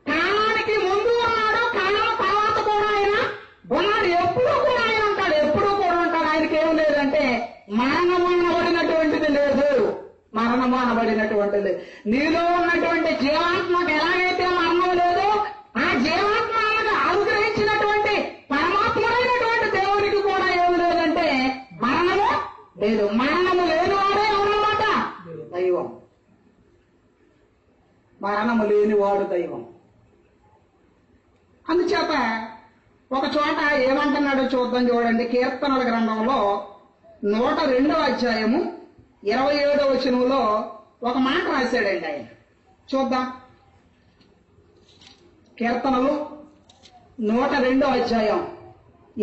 కాలానికి ముందు ఉన్నాడు, కాలం తర్వాత కూడా ఆయన ఉన్నాడు. ఎప్పుడూ కూడా ఆయన ఉంటాడు, ఎప్పుడూ కూడా ఉంటాడు. ఆయనకి ఏం లేదంటే మరణము అనబడినటువంటిది లేదు. మరణము అనబడినటువంటిది లేదు. నీలో ఉన్నటువంటి జీవాత్మకు ఎలాగైతే మరణం లేదు, ఆ జీవాత్మను అనుగ్రహించినటువంటి పరమాత్ముడైనటువంటి దేవునికి కూడా ఏమి లేదంటే మరణము లేదు. మరణము లేనివాడే ఉన్నమాట దైవం. మరణము లేనివాడు దైవం. అందుచేత ఒక చోట ఏమంటున్నాడో చూద్దాం, చూడండి. కీర్తనల గ్రంథంలో 102వ అధ్యాయము 27వ వచనంలో ఒక మాట రాశాడండి ఆయన. చూద్దాం. కీర్తనలు 102వ అధ్యాయం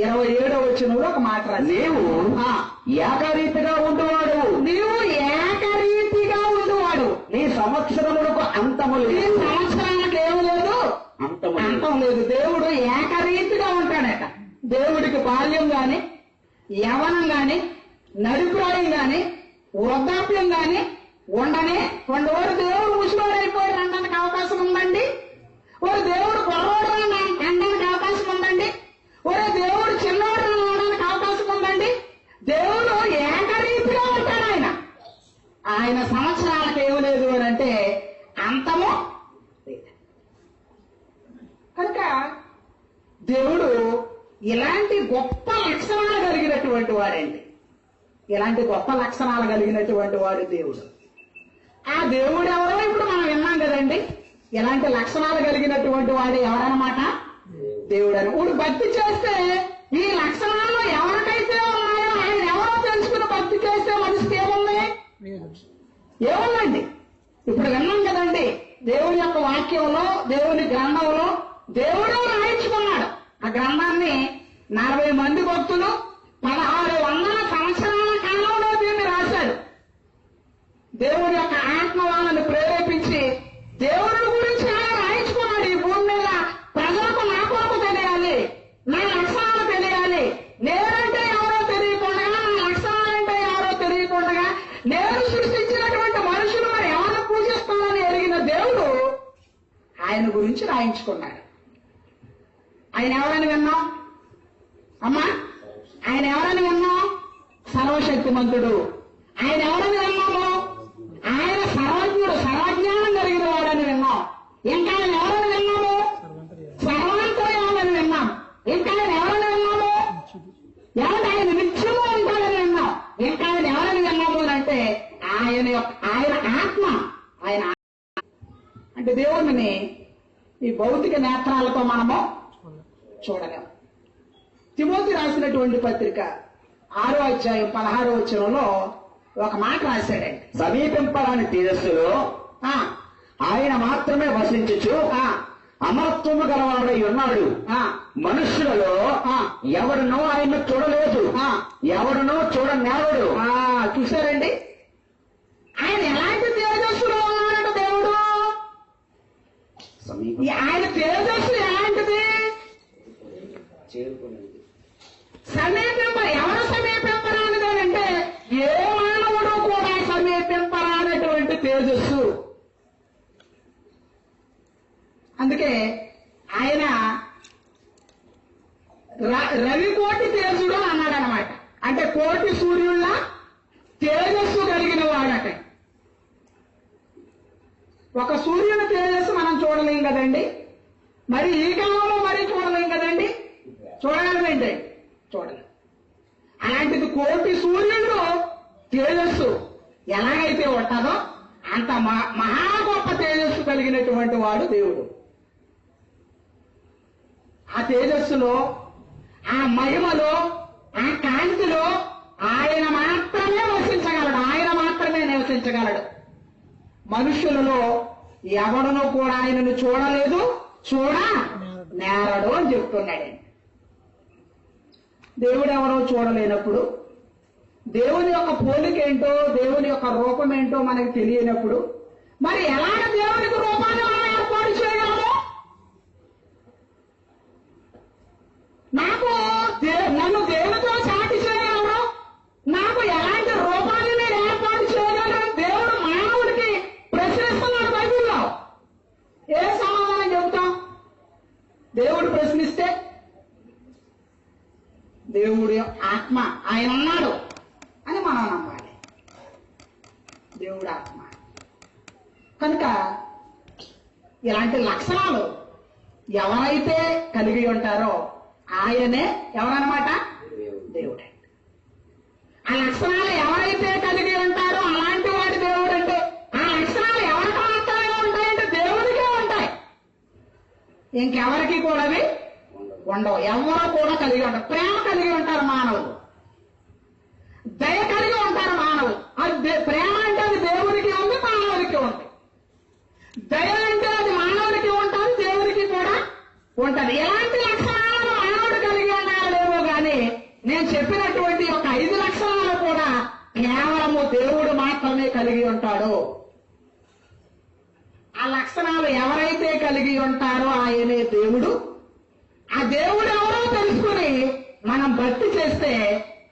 27వ వచనంలో ఒక మాట రాశాడు. నీవు ఏకరీతిగా ఉండువాడు, నీవు ఏకరీతిగా ఉండువాడు. నీ సంవత్సరములకు అంతము ఈ లేదు. సంవత్సరానికి ఏమి లేదు, అంతం లేదు. దేవుడు ఏకరీతిగా ఉంటాడట. దేవుడికి బాల్యం గాని, యవనం గాని, నడిప్రాయం గాని, వృద్ధాప్యం గాని ఉండనే ఉండవాడు. దేవుడు ముసలివాడు అయిపోయి అనడానికి అవకాశం ఉందండి. ఒక దేవుడు పొరవాడు అనడానికి అవకాశం ఉందండి. ఒక దేవుడు చిన్నవాడు అనడానికి అవకాశం ఉందండి. దేవుడు ఏకరీతిగా ఉంటాడు. ఆయన సంవత్సరాలకు ఏమి లేదు అని అంటే అంతము. కనుక దేవుడు ఇలాంటి గొప్ప లక్షణాలు కలిగినటువంటి వాడండి. ఇలాంటి గొప్ప లక్షణాలు కలిగినటువంటి వాడు దేవుడు. ఆ దేవుడు ఎవరో ఇప్పుడు మనం విన్నాం కదండి. ఇలాంటి లక్షణాలు కలిగినటువంటి వాడు ఎవరన్నమాట? దేవుడు అని. ఇప్పుడు భక్తి చేస్తే ఈ లక్షణాలు ఎవరికైతే ఉన్నాయో ఆయన ఎవరో తెలుసుకుని భక్తి చేస్తే మనిషికి ఏముంది? ఏముందండి? ఇప్పుడు విన్నాం కదండి. దేవుని యొక్క వాక్యంలో, దేవుని గ్రంథంలో దేవుడే రాయించుకున్నాడు. ఆ గ్రంథాన్ని 40 మంది భక్తులు 1600 సంవత్సరాల కాలంలో దీన్ని రాశాడు. దేవుని యొక్క ఆత్మ వాళ్ళని ప్రేరేపించి దేవుని గురించి ఆయన రాయించుకున్నాడు. ఈ భూమి మీద ప్రజలకు నా కొరకు తెలియాలి, నా లక్షణాలు తెలియాలి. నేనంటే ఎవరో తెలియకుండా, నా లక్షణాలంటే ఎవరో తెలియకుండా, నేను సృష్టించినటువంటి మనుషులు మరి ఎవరిని పూజిస్తానని ఎరిగిన దేవుడు ఆయన గురించి రాయించుకున్నాడు. ఆయన ఎవరని విన్నాం అమ్మా? ఆయన ఎవరని విన్నాం? సర్వశక్తిమంతుడు. ఆయన ఎవరని విన్నాము? ఆయన సర్వజ్ఞుడు, సర్వజ్ఞానం కలిగిన వాడని విన్నాం. ఇంకా ఆయన ఎవరని విన్నాము? సర్వాంతర్యాలని విన్నాం. ఇంకా ఆయన ఎవరని విన్నాము? ఎవరు ఆయన నిత్యము ఉంటాడని విన్నాం. ఇంకా ఆయన ఎవరని విన్నాము అంటే ఆయన ఆత్మ. ఆయన అంటే దేవుడిని ఈ భౌతిక నేత్రాలతో మనము చూడలేం. తిమోతి రాసినటువంటి పత్రిక 6వ అధ్యాయం 16వ వచనంలో ఒక మాట రాశాడండి. సమీపింపరాని తేజస్సులో ఆయన మాత్రమే వసించుచు అమరత్వము గలవాడై ఉన్నాడు. మనుష్యులలో ఎవడునో ఆయన్ను చూడలేదు, ఎవడునో చూడనేరడు. చూశారండి? ఆయన ఎలాంటి తేజస్సులో ఉన్నాడు దేవుడు? ఆయన తేజస్సు ఎలాంటిది? ఎవరు సమీపింపరానిదేనంటే ఏ మానవుడు కూడా సమీపింపరానటువంటి తేజస్సు. అందుకే ఆయన రవి కోటి తేజుడు అన్నాడు అనమాట. అంటే కోటి సూర్యుళ్ళ తేజస్సు కలిగిన వాడట. ఒక సూర్యుని తేజస్సు మనం చూడలేం కదండి, మరి ఈ కాలంలో మరీ చూడలేం కదండి, చూడగలమేంటి? చూడలేం. అలాంటిది కోటి సూర్యుడు తేజస్సు ఎలాగైతే ఉంటుందో అంత మహా గొప్ప తేజస్సు కలిగినటువంటి వాడు దేవుడు. ఆ తేజస్సులో, ఆ మహిమలో, ఆ కాంతిలో ఆయన మాత్రమే వసించగలడు, ఆయన మాత్రమే నివసించగలడు. మనుషులలో ఎవడనూ కూడా ఆయనను చూడలేదు, చూడ నేరడు అని చెప్తున్నాడు. దేవుడు ఎవరో చూడలేనప్పుడు, దేవుని యొక్క పోలికేంటో, దేవుని యొక్క రూపం ఏంటో మనకు తెలియనప్పుడు, మరి ఎలాగ దేవునికి రూపాన్ని మనం ఏర్పాటు చేయగలము? నన్ను దేవునితో సాటి చేయగలరు, నాకు ఎలాంటి రూపాన్ని నేను ఏర్పాటు చేయగలను? దేవుడు మానవుడికి ప్రశ్నిస్తున్నాడు బైబిల్లో. ఏ సమాధానం చెబుతాం? దేవుడు ప్రశ్నిస్తే దేవుడి ఆత్మ ఆయన అన్నాడు అని మనం నమ్మాలి. దేవుడు ఆత్మ కనుక ఇలాంటి లక్షణాలు ఎవరైతే కలిగి ఉంటారో ఆయనే ఎవరన్నమాట? దేవుడే. ఆ లక్షణాలు ఎవరైతే కలిగి ఉంటారో అలాంటి వాడి దేవుడు. అంటే ఆ లక్షణాలు ఎవరికి మాత్రమే ఉంటాయంటే దేవుడికే ఉంటాయి, ఇంకెవరికి కూడా అవి ఉండవు. ఎవరో కూడా కలిగి ఉంటారు. ప్రేమ కలిగి ఉంటారు మానవులు, దయ కలిగి ఉంటారు మానవులు. అది ప్రేమ అంటే అది దేవుడికి ఉంది, మానవుడికి ఉంది. దయ అంటే అది మానవుడికి ఉంటుంది, దేవుడికి కూడా ఉంటది. ఎలాంటి లక్షణాలను మానవుడు కలిగి ఉన్నాడేమో గాని నేను చెప్పినటువంటి ఒక 5 లక్షణాలు కూడా కేవలము దేవుడు మాత్రమే కలిగి ఉంటాడు. ఆ లక్షణాలు ఎవరైతే కలిగి ఉంటారో ఆయనే దేవుడు. ఆ దేవుడు ఎవరో తెలుసుకుని మనం భక్తి చేస్తే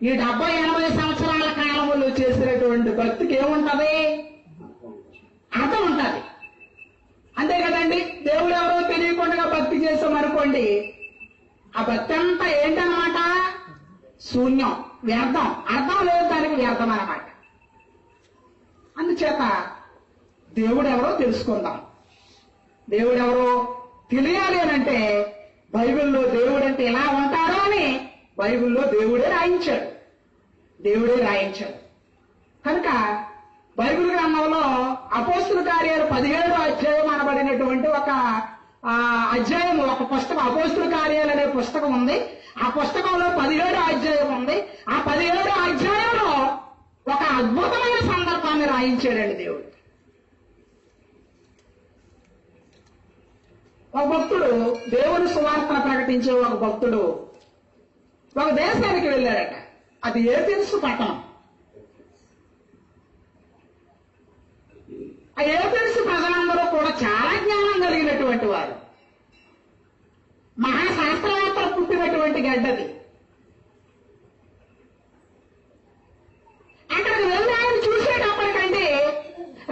ఈ 70-80 సంవత్సరాల కాలంలో చేసినటువంటి భక్తికి ఏముంటది? అర్థం ఉంటది. అంతే కదండి. దేవుడు ఎవరో తెలియకుండా భక్తి చేసామనుకోండి, ఆ భక్తి అంతా ఏంటన్నమాట? శూన్యం, వ్యర్థం. అర్థం లేదు దానికి, వ్యర్థం అన్నమాట. అందుచేత దేవుడు ఎవరో తెలుసుకుందాం. దేవుడు ఎవరో తెలియాలి అనంటే బైబిల్లో దేవుడు అంటే ఎలా ఉంటాడో అని బైబిల్లో దేవుడే రాయించాడు. దేవుడే రాయించాడు. కనుక బైబిల్ గ్రంథంలో అపోస్తుల కార్యాలు 17వ అధ్యాయం అనబడినటువంటి ఒక అధ్యాయం, ఒక పుస్తకం, అపోస్తుల కార్యాలు అనే పుస్తకం ఉంది. ఆ పుస్తకంలో 17వ అధ్యాయం ఉంది. ఆ 17వ అధ్యాయంలో ఒక అద్భుతమైన సందర్భాన్ని రాయించాడండి దేవుడు. ఒక భక్తుడు, దేవుని సువార్తను ప్రకటించే ఒక భక్తుడు ఒక దేశానికి వెళ్ళాడట. అది ఏథెన్స్ పట్టణం. ఆ ఏథెన్స్ ప్రజలందరూ కూడా చాలా జ్ఞానం కలిగినటువంటి వారు, మహాశాస్త్రవేత్తలు పుట్టినటువంటి గడ్డది. అక్కడికి వెళ్ళి ఆయన చూసేటప్పటికంటే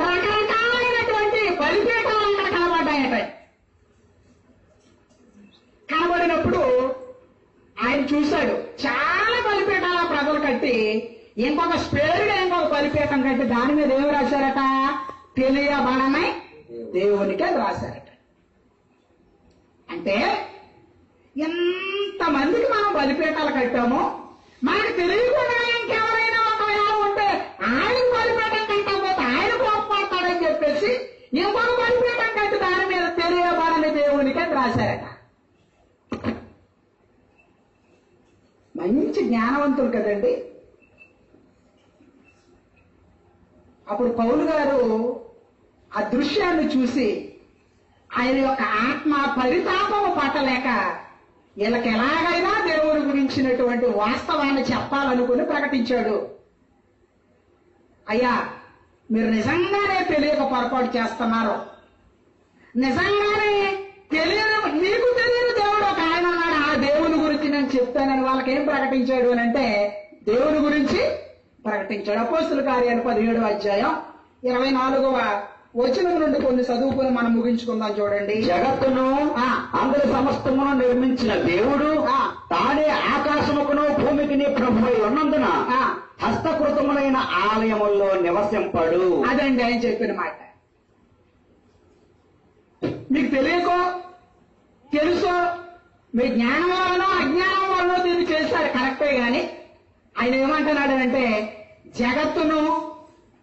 రకరకాలైనటువంటి బలిపీఠాలు అక్కడ కనబడ్డాయట. కనబడినప్పుడు ఆయన చూశాడు, చాలా బలిపీఠాల ప్రజలు కట్టి ఇంకొక స్పేరుగా ఇంకొక బలిపీఠం కట్టి దాని మీద ఏమి రాశారట? తెలియబడమై దేవునికి అని రాశారట. అంటే ఎంతమందికి మనం బలిపీఠాలు కట్టామో మనకు తెలియకుండా ఇంకెవరైనా ఒకవేళ ఉంటే ఆయన బలిపీఠం కట్టకపోతే ఆయన కోపడతాడని చెప్పేసి ఇంకొక బలిపీఠం కట్టి దాని మీద తెలియబడని దేవునికి అని రాశారట. మంచి జ్ఞానవంతులు కదండి. అప్పుడు పౌలు గారు ఆ దృశ్యాన్ని చూసి ఆయన యొక్క ఆత్మ పరితాపము పట్టలేక వీళ్ళకి ఎలాగైనా దేవుడి గురించినటువంటి వాస్తవాన్ని చెప్పాలనుకుని ప్రకటించాడు. అయ్యా, మీరు నిజంగానే తెలియక పొరపాటు చేస్తున్నారు. నిజంగానే నీకు తెలియని దేవుడు ఒక ఆయన ఉన్నాడు, ఆ దేవుని గురించి నేను చెప్తానని వాళ్ళకి ఏం ప్రకటించాడు అని అంటే దేవుని గురించి ప్రకటించాడు. అపోస్తుల కార్యాలు 17వ అధ్యాయం 24వ వచనం నుండి కొన్ని చదువుకుని మనం ముగించుకుందాం. చూడండి. జగత్తును అందరి సమస్తమును నిర్మించిన దేవుడు తానే ఆకాశముకును భూమికిని ప్రభు అయి ఉన్నందున హస్తకృతములైన ఆలయముల్లో నివసింపడు. అదండి ఆయన చెప్పిన మాట. మీకు తెలియకో తెలుసో మీ జ్ఞానం వలనో అజ్ఞానం వలనో దీన్ని చేశారు కరెక్టే గాని ఆయన ఏమంటున్నాడు అంటే జగత్తును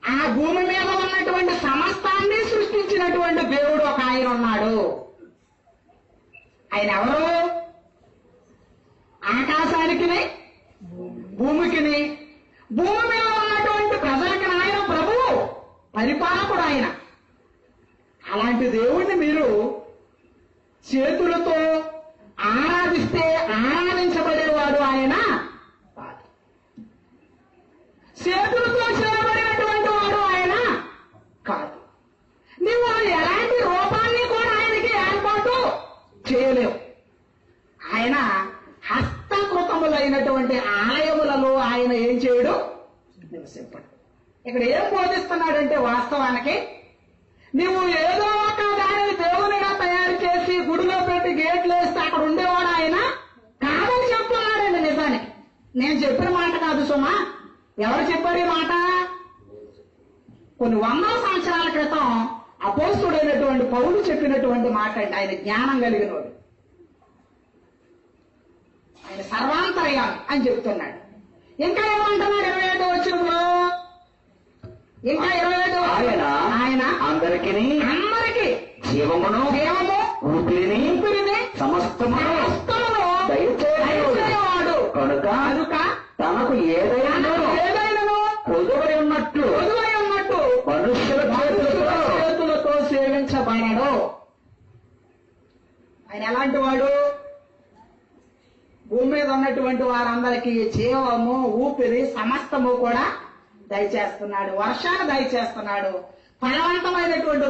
ఆ భూమి మీద ఉన్నటువంటి సమస్తాన్ని సృష్టించినటువంటి దేవుడు ఒక ఆయన ఉన్నాడు. ఆయన ఎవరు? ఆకాశానికిని భూమికిని భూమి మీద ఉన్నటువంటి ప్రజలకి ఆయన ప్రభువు, పరిపాలకుడు ఆయన. అలాంటి దేవుడిని మీరు చేతులతో ఆరాధిస్తే ఆరాధించబడేవాడు ఆయన కాదు. చేతులతో చేయబడినటువంటి వాడు ఆయన కాదు. నువ్వు ఎలాంటి రూపాన్ని కూడా ఆయనకి ఏర్పాటు చేయలేవు. ఆయన హస్తకృతములైనటువంటి ఆలయములలో ఆయన ఏం చేయడు? నివసింపడు. ఇక్కడ ఏం బోధిస్తున్నాడంటే వాస్తవానికి నువ్వు ఏదో ఒక దానిని దేవునిగా తయారు చేసి గుడిలో పెట్టి గేట్లు వేస్తే అక్కడ ఉండేవాడు ఆయన కాదని చెప్తున్నాడండి. నిజానికి నేను చెప్పిన మాట కాదు సుమా. ఎవరు చెప్పారు ఈ మాట? కొన్ని వందల సంవత్సరాల క్రితం అపోస్తుడైనటువంటి పౌలు చెప్పినటువంటి మాట అండి. ఆయన జ్ఞానం కలిగినోడు, ఆయన సర్వాంతర్యామి అని చెప్తున్నాడు. ఇంకా ఏమంటున్నాడు 27వ వచనంలో? ఇంకా 27వ ఆయన అందరికీ జీవమును ఊపిరిని సమస్తమును దయచేవాడు కనుక తనకు ఏదైనా పొదువై ఉన్నట్టు మనుష్యుల చేతులతో సేవించబడడు. ఆయన ఎలాంటి వాడు? భూమి మీద ఉన్నటువంటి వారందరికీ జీవము ఊపిరి సమస్తము కూడా దయచేస్తున్నాడు. వర్షాన్ని దయచేస్తున్నాడు. ఫలవంతమైనటువంటి